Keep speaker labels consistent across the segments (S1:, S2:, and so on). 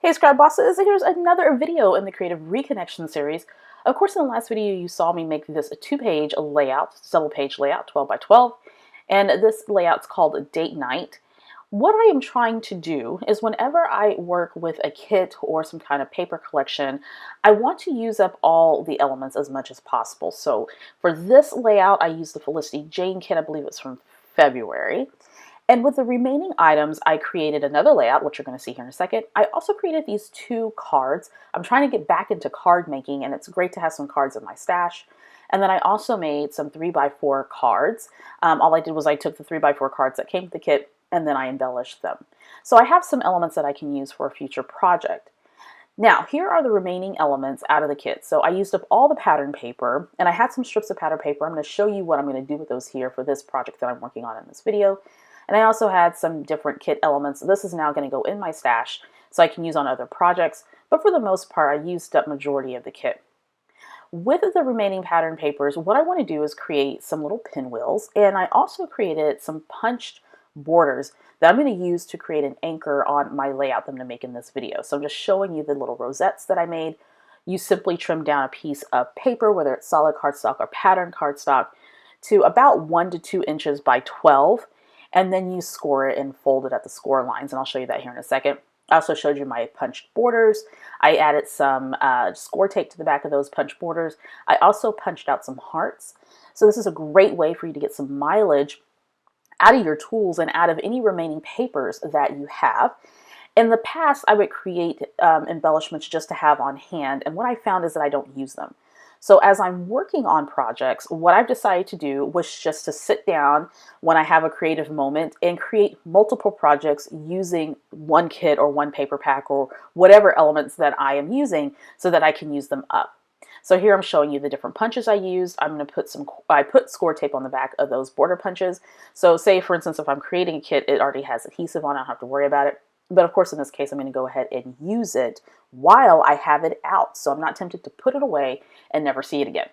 S1: Hey Scrap Bosses, here's another video in the Creative Reconnection series. Of course, in the last video you saw me make this a two-page layout, double-page layout, 12 by 12, and this layout's called Date Night. What I am trying to do is whenever I work with a kit or some kind of paper collection, I want to use up all the elements as much as possible. So for this layout, I used the Felicity Jane kit, I believe it's from February. And with the remaining items, I created another layout, which you're going to see here in a second. I also created these two cards. I'm trying to get back into card making, and it's great to have some cards in my stash. And then I also made some 3x4 cards. All I did was I took the 3x4 cards that came with the kit, and then I embellished them. So I have some elements that I can use for a future project. Now, here are the remaining elements out of the kit. So I used up all the pattern paper, and I had some strips of pattern paper. I'm going to show you what I'm going to do with those here for this project that I'm working on in this video. And I also had some different kit elements. This is now going to go in my stash so I can use on other projects. But for the most part, I used up majority of the kit. With the remaining pattern papers, what I want to do is create some little pinwheels. And I also created some punched borders that I'm going to use to create an anchor on my layout that I'm going to make in this video. So I'm just showing you the little rosettes that I made. You simply trim down a piece of paper, whether it's solid cardstock or pattern cardstock, to about 1 to 2 inches by 12. And then you score it and fold it at the score lines. And I'll show you that here in a second. I also showed you my punched borders. I added some score tape to the back of those punched borders. I also punched out some hearts. So this is a great way for you to get some mileage out of your tools and out of any remaining papers that you have. In the past, I would create embellishments just to have on hand. And what I found is that I don't use them. So as I'm working on projects, what I've decided to do was just to sit down when I have a creative moment and create multiple projects using one kit or one paper pack or whatever elements that I am using so that I can use them up. So here I'm showing you the different punches I used. I put score tape on the back of those border punches. So say for instance, if I'm creating a kit, it already has adhesive on it, I don't have to worry about it. But of course, in this case, I'm going to go ahead and use it while I have it out. So I'm not tempted to put it away and never see it again.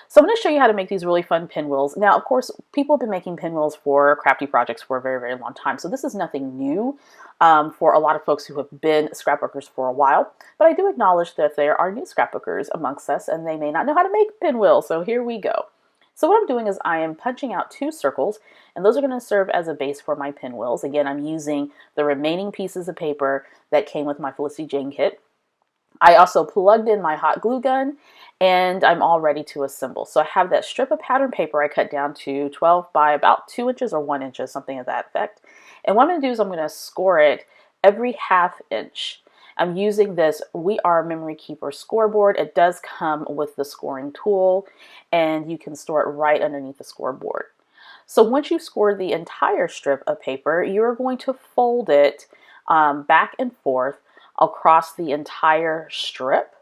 S1: So I'm going to show you how to make these really fun pinwheels. Now, of course, people have been making pinwheels for crafty projects for a very, very long time. So this is nothing new for a lot of folks who have been scrapbookers for a while. But I do acknowledge that there are new scrapbookers amongst us, and they may not know how to make pinwheels. So here we go. So what I'm doing is I am punching out 2 circles, and those are going to serve as a base for my pinwheels. Again, I'm using the remaining pieces of paper that came with my Felicity Jane kit. I also plugged in my hot glue gun, and I'm all ready to assemble. So I have that strip of pattern paper I cut down to 12 by about 2 inches or 1 inch, something of that effect. And what I'm going to do is I'm going to score it every ½ inch. I'm using this We Are Memory Keeper scoreboard. It does come with the scoring tool, and you can store it right underneath the scoreboard. So once you score the entire strip of paper, you're going to fold it back and forth across the entire strip.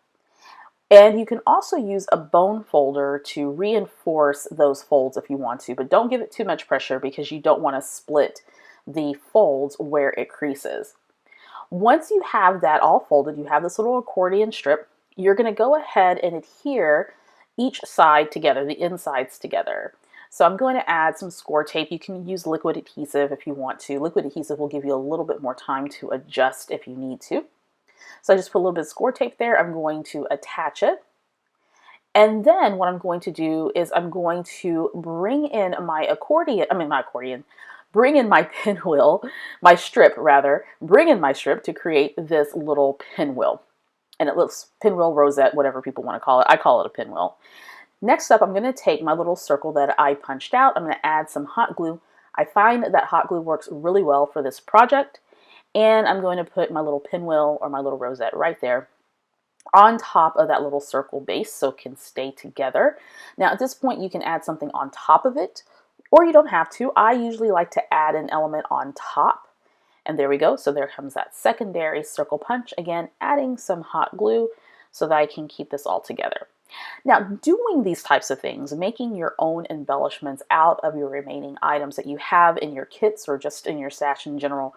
S1: And you can also use a bone folder to reinforce those folds if you want to, but don't give it too much pressure because you don't want to split the folds where it creases. Once you have that all folded, you have this little accordion strip, you're going to go ahead and adhere each side together, the insides together. So I'm going to add some score tape. You can use liquid adhesive if you want to. Liquid adhesive will give you a little bit more time to adjust if you need to. So I just put a little bit of score tape there. I'm going to attach it. And then what I'm going to do is I'm going to bring in my bring in my pinwheel, my strip rather, bring in my strip to create this little pinwheel. And it looks pinwheel, rosette, whatever people want to call it. I call it a pinwheel. Next up, I'm going to take my little circle that I punched out. I'm going to add some hot glue. I find that hot glue works really well for this project. And I'm going to put my little pinwheel or my little rosette right there on top of that little circle base so it can stay together. Now at this point, you can add something on top of it, or you don't have to. I usually like to add an element on top. And there we go. So there comes that secondary circle punch. Again, adding some hot glue so that I can keep this all together. Now, doing these types of things, making your own embellishments out of your remaining items that you have in your kits or just in your stash in general,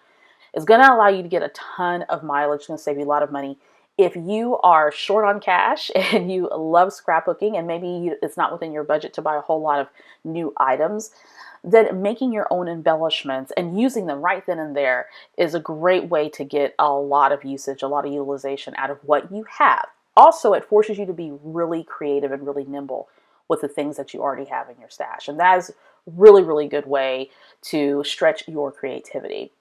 S1: is going to allow you to get a ton of mileage. It's going to save you a lot of money. If you are short on cash and you love scrapbooking and maybe it's not within your budget to buy a whole lot of new items, then making your own embellishments and using them right then and there is a great way to get a lot of usage, a lot of utilization out of what you have. Also, it forces you to be really creative and really nimble with the things that you already have in your stash. And that is a really, really good way to stretch your creativity.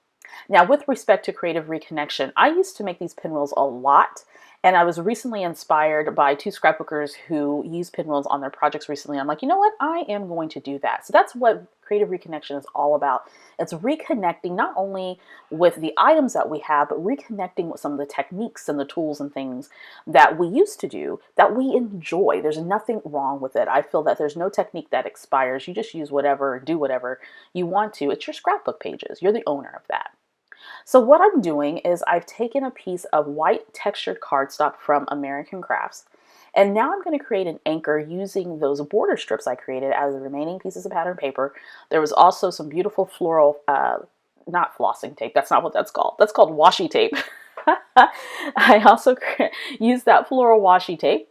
S1: Now, with respect to creative reconnection, I used to make these pinwheels a lot, and I was recently inspired by two scrapbookers who used pinwheels on their projects recently. I'm like, you know what? I am going to do that. So that's what creative reconnection is all about. It's reconnecting not only with the items that we have, but reconnecting with some of the techniques and the tools and things that we used to do that we enjoy. There's nothing wrong with it. I feel that there's no technique that expires. You just use whatever, do whatever you want to. It's your scrapbook pages. You're the owner of that. So what I'm doing is I've taken a piece of white textured cardstock from American Crafts, and now I'm going to create an anchor using those border strips I created out of the remaining pieces of pattern paper. There was also some beautiful floral, not flossing tape, that's not what that's called. That's called washi tape. I also used that floral washi tape.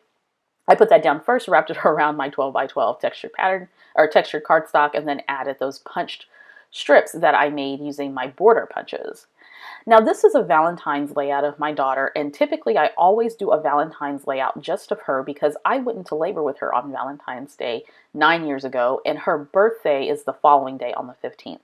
S1: I put that down first, wrapped it around my 12 by 12 textured pattern or textured cardstock, and then added those punched strips that I made using my border punches. Now this is a Valentine's layout of my daughter, and typically I always do a Valentine's layout just of her because I went into labor with her on Valentine's Day 9 years ago, and her birthday is the following day on the 15th.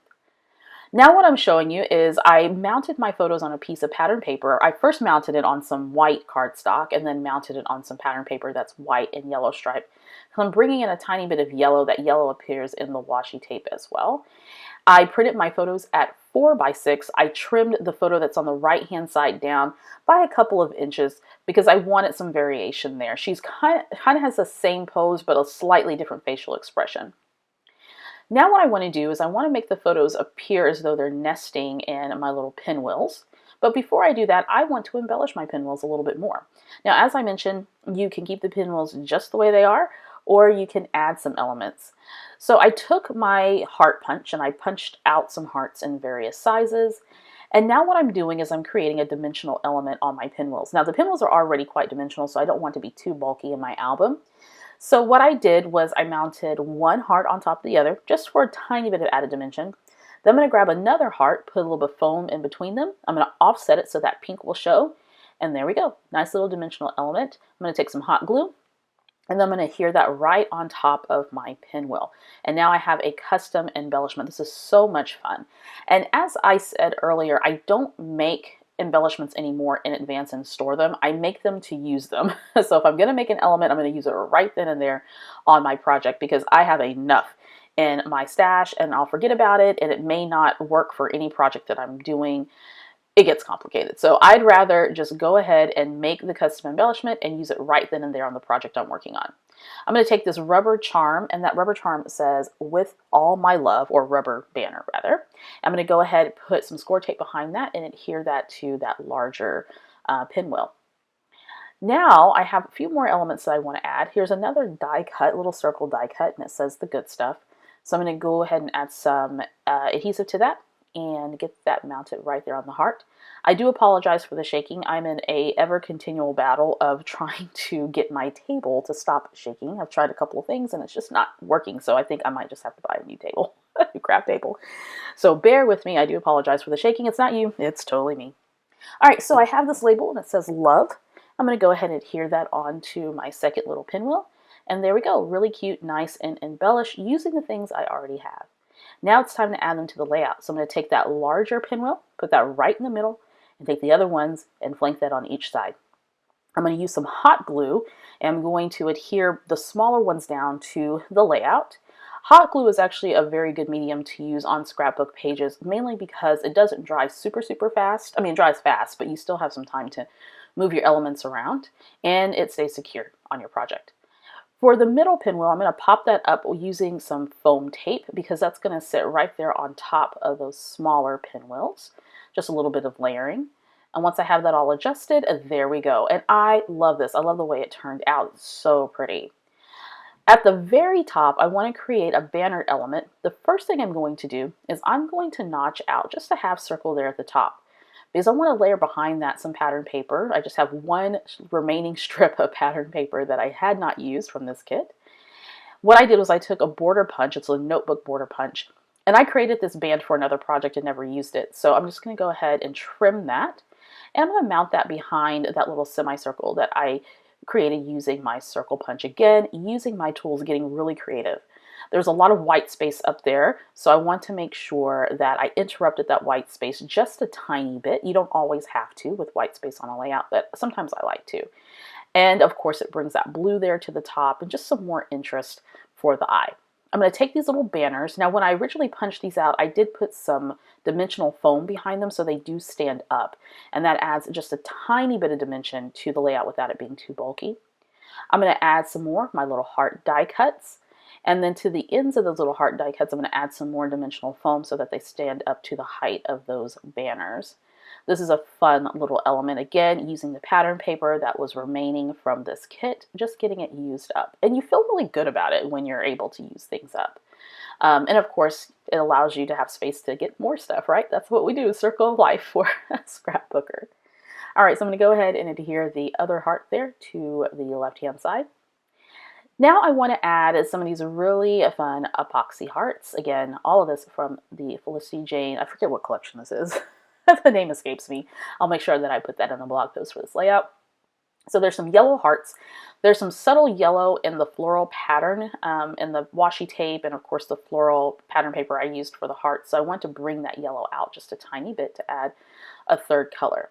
S1: Now what I'm showing you is I mounted my photos on a piece of pattern paper. I first mounted it on some white cardstock and then mounted it on some pattern paper that's white and yellow stripe. So I'm bringing in a tiny bit of yellow. That yellow appears in the washi tape as well. I printed my photos at 4 by 6. I trimmed the photo that's on the right hand side down by a couple of inches because I wanted some variation there. She's kind of has the same pose but a slightly different facial expression. Now what I want to do is I want to make the photos appear as though they're nesting in my little pinwheels. But before I do that, I want to embellish my pinwheels a little bit more. Now, as I mentioned, you can keep the pinwheels just the way they are, or you can add some elements. So I took my heart punch and I punched out some hearts in various sizes. And now what I'm doing is I'm creating a dimensional element on my pinwheels. Now the pinwheels are already quite dimensional, so I don't want to be too bulky in my album. So what I did was I mounted one heart on top of the other, just for a tiny bit of added dimension. Then I'm going to grab another heart, put a little bit of foam in between them. I'm going to offset it so that pink will show. And there we go. Nice little dimensional element. I'm going to take some hot glue, and then I'm going to adhere that right on top of my pinwheel. And now I have a custom embellishment. This is so much fun. And as I said earlier, I don't make embellishments anymore in advance and store them. I make them to use them. So if I'm going to make an element, I'm going to use it right then and there on my project because I have enough in my stash and I'll forget about it and it may not work for any project that I'm doing. It gets complicated. So I'd rather just go ahead and make the custom embellishment and use it right then and there on the project I'm working on. I'm going to take this rubber charm, and that rubber charm says "with all my love," or rubber banner rather. I'm going to go ahead and put some score tape behind that and adhere that to that larger pinwheel. Now I have a few more elements that I want to add. Here's another die cut, little circle die cut, and it says "the good stuff." So I'm going to go ahead and add some adhesive to that and get that mounted right there on the heart. I do apologize for the shaking. I'm in a ever continual battle of trying to get my table to stop shaking. I've tried a couple of things and it's just not working, so I think I might just have to buy a new table, a new craft table. So bear with me. I do apologize for the shaking. It's not you, it's totally me. All right, so I have this label and it says love. I'm going to go ahead and adhere that onto my second little pinwheel. And there we go, really cute, nice, and embellished using the things I already have. Now it's time to add them to the layout. So I'm going to take that larger pinwheel, put that right in the middle, and take the other ones and flank that on each side. I'm going to use some hot glue, and I'm going to adhere the smaller ones down to the layout. Hot glue is actually a very good medium to use on scrapbook pages, mainly because it doesn't dry super fast. I mean, it dries fast, but you still have some time to move your elements around, and it stays secure on your project. For the middle pinwheel, I'm going to pop that up using some foam tape because that's going to sit right there on top of those smaller pinwheels. Just a little bit of layering. And once I have that all adjusted, there we go. And I love this. I love the way it turned out. It's so pretty. At the very top, I want to create a banner element. The first thing I'm going to do is I'm going to notch out just a half circle there at the top. because I want to layer behind that some pattern paper. I just have one remaining strip of pattern paper that I had not used from this kit. What I did was I took a border punch, it's a notebook border punch, and I created this band for another project and never used it. So I'm just going to go ahead and trim that. And I'm going to mount that behind that little semicircle that I created using my circle punch. Again, using my tools, getting really creative. There's a lot of white space up there, so I want to make sure that I interrupted that white space just a tiny bit. You don't always have to with white space on a layout, but sometimes I like to. And of course it brings that blue there to the top and just some more interest for the eye. I'm going to take these little banners. Now when I originally punched these out, I did put some dimensional foam behind them so they do stand up. And that adds just a tiny bit of dimension to the layout without it being too bulky. I'm going to add some more of my little heart die cuts. And then to the ends of those little heart die cuts, I'm going to add some more dimensional foam so that they stand up to the height of those banners. This is a fun little element, again, using the pattern paper that was remaining from this kit, just getting it used up. And you feel really good about it when you're able to use things up. And of course, it allows you to have space to get more stuff, right? That's what we do, circle of life for a scrapbooker. All right, so I'm going to go ahead and adhere the other heart there to the left-hand side. Now I want to add some of these really fun epoxy hearts. Again, all of this from the Felicity Jane, I forget what collection this is. The name escapes me. I'll make sure that I put that in the blog post for this layout. So there's some yellow hearts. There's some subtle yellow in the floral pattern in the washi tape, and of course the floral pattern paper I used for the hearts. So I want to bring that yellow out just a tiny bit to add a third color.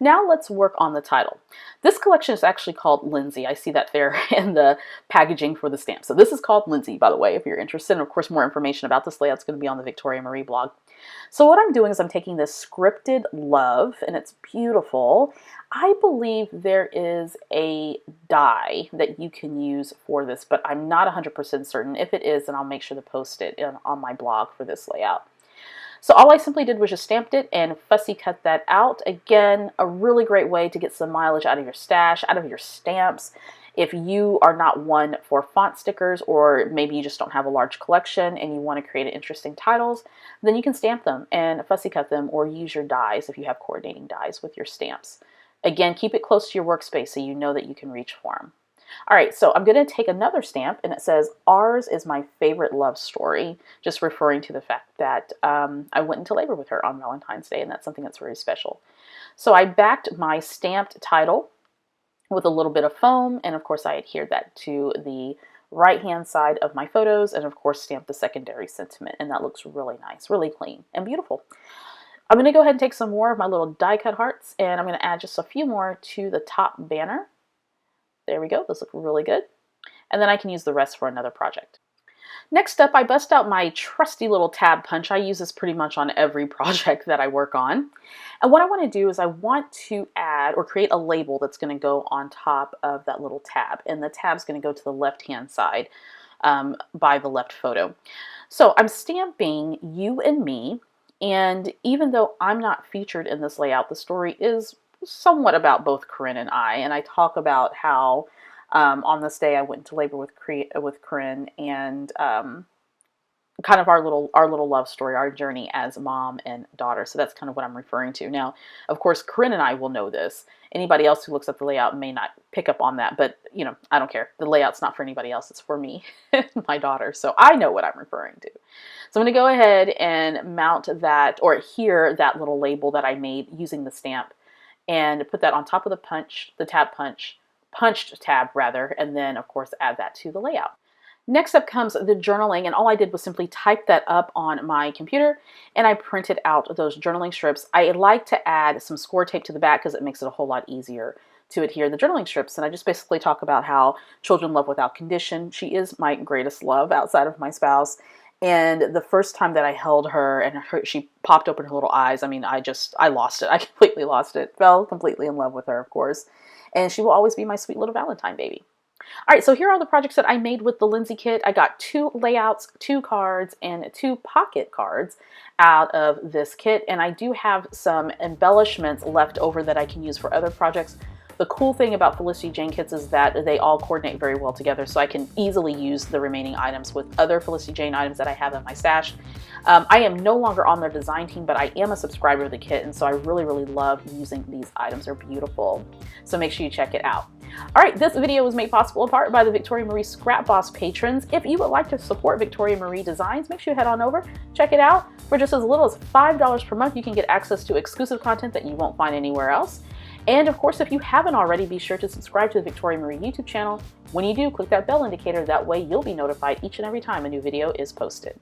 S1: Now let's work on the title. This collection is actually called Lindsay. I see that there in the packaging for the stamp. So this is called Lindsay, by the way, if you're interested. And of course, more information about this layout is going to be on the Victoria Marie blog. So what I'm doing is I'm taking this scripted love, and it's beautiful. I believe there is a die that you can use for this, but I'm not 100% certain. If it is, then I'll make sure to post it on my blog for this layout. So all I simply did was just stamped it and fussy cut that out. Again, a really great way to get some mileage out of your stash, out of your stamps. If you are not one for font stickers, or maybe you just don't have a large collection and you want to create interesting titles, then you can stamp them and fussy cut them, or use your dies if you have coordinating dies with your stamps. Again, keep it close to your workspace so you know that you can reach for them. All right, so I'm going to take another stamp, and it says, "Ours is my favorite love story," just referring to the fact that I went into labor with her on Valentine's Day, and that's something that's very special. So I backed my stamped title with a little bit of foam, and of course I adhered that to the right-hand side of my photos, and of course stamped the secondary sentiment, and that looks really nice, really clean, and beautiful. I'm going to go ahead and take some more of my little die-cut hearts, and I'm going to add just a few more to the top banner. There we go, those look really good. And then I can use the rest for another project. Next up, I bust out my trusty little tab punch. I use this pretty much on every project that I work on. And what I want to do is I want to add or create a label that's going to go on top of that little tab. And the tab's going to go to the left-hand side by the left photo. So I'm stamping "You and Me." And even though I'm not featured in this layout, the story is somewhat about both Corinne and I. And I talk about how on this day I went into labor with Corinne, and kind of our little love story, our journey as mom and daughter. So that's kind of what I'm referring to. Now, of course, Corinne and I will know this. Anybody else who looks at the layout may not pick up on that, but you know, I don't care. The layout's not for anybody else. It's for me and my daughter. So I know what I'm referring to. So I'm going to go ahead and mount that, or adhere that little label that I made using the stamp, and put that on top of the punched tab rather, and then of course add that to the layout. Next up comes the journaling, and all I did was simply type that up on my computer, and I printed out those journaling strips. I like to add some score tape to the back because it makes it a whole lot easier to adhere the journaling strips. And I just basically talk about how children love without condition. She is my greatest love outside of my spouse. And the first time that I held her and she popped open her little eyes, I mean, I lost it. I completely lost it. Fell completely in love with her, of course. And she will always be my sweet little Valentine baby. All right, so here are the projects that I made with the Lindsay kit. I got 2 layouts, 2 cards, and 2 pocket cards out of this kit. And I do have some embellishments left over that I can use for other projects. The cool thing about Felicity Jane kits is that they all coordinate very well together, so I can easily use the remaining items with other Felicity Jane items that I have in my stash. I am no longer on their design team, but I am a subscriber of the kit, and so I really love using these items. They're beautiful. So make sure you check it out. All right, this video was made possible in part by the Victoria Marie Scrap Boss patrons. If you would like to support Victoria Marie Designs, make sure you head on over, check it out. For just as little as $5 per month, you can get access to exclusive content that you won't find anywhere else. And of course, if you haven't already, be sure to subscribe to the Victoria Marie YouTube channel. When you do, click that bell indicator. That way you'll be notified each and every time a new video is posted.